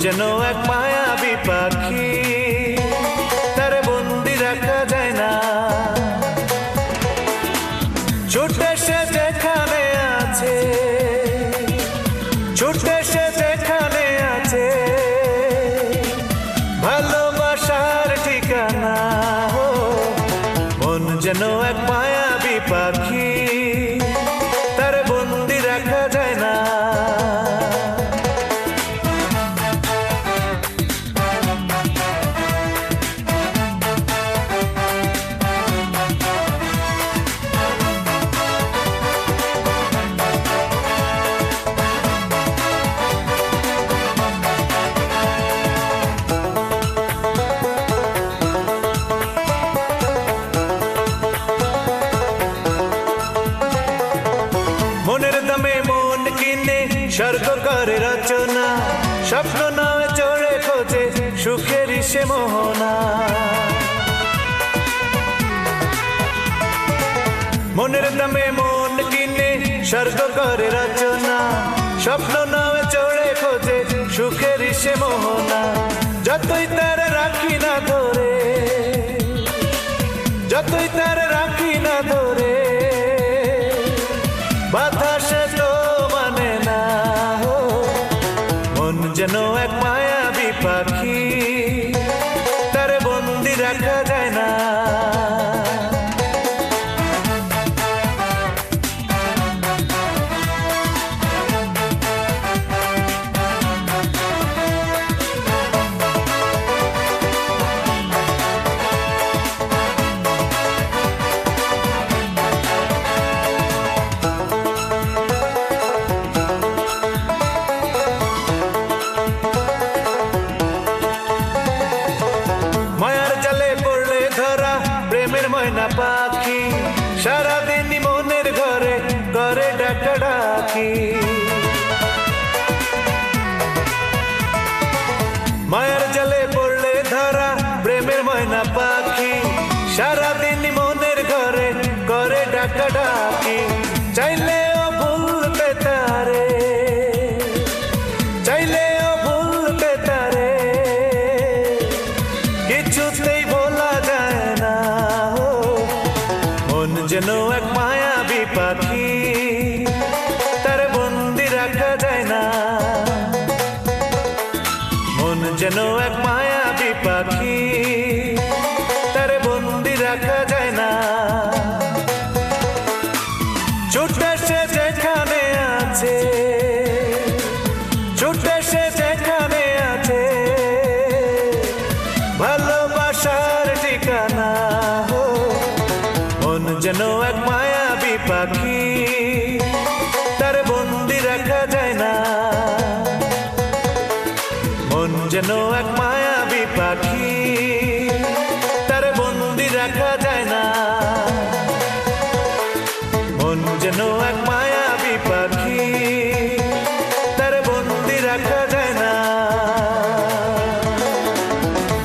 যেন এক মায়াবী পাখি, তার বন্দি রাখা যায় না। ছুটে সে যেখানে আছে, ছুটে সে যেখানে আছে, ভালোবাসার ঠিকানা। মন যেন এক মায়াবী পাখি, তার বন্দি রাখা যায় না। মনের দামে মন কিনে স্বর্গ করে রচনা, স্বপ্ন নয় চড়ে খোঁজে সুখের সে মোহনা। মনের দামে মন কিনে স্বর্গ করে রচনা, স্বপ্ন নয় চড়ে খোঁজে সুখের সে মোহনা। যতই তার রাখি না ধরে, যতই তার রাখি না ধরে, বাধা সে তো মানে না। মন যেন এক মায়াবী পাখি, তার বন্দি রাখা যায় না। মায়ার জালে পড়লে ধরা প্রেমের ময়না পাখি, সারাদিন মনের ঘরে করে ডাকাডাকি। মায়ার জালে পড়লে ধরা প্রেমের ময়না পাখি, সারাদিন মনের ঘরে করে ডাকাডাকি। চাইলেও ভুলতে তারে, চাইলেও ভুলতে তারে, কিছুতেই বলা যায় না। মন যেন এক মায়াবী পাখি, তার বন্দি রাখা যায় না। মন যেন এক মায়াবী পাখি, তার বন্দি রাখা যায় না। ছুটে সে যেখানে আছে, ছুটে সে যেখানে আছে, ভালোবাসার ঠিকানা। মন যেন এক মায়াবী পাখি, তার বন্দি রাখা যায় না। মন যেন এক মায়াবী পাখি, তার বন্দি রাখা যায় না।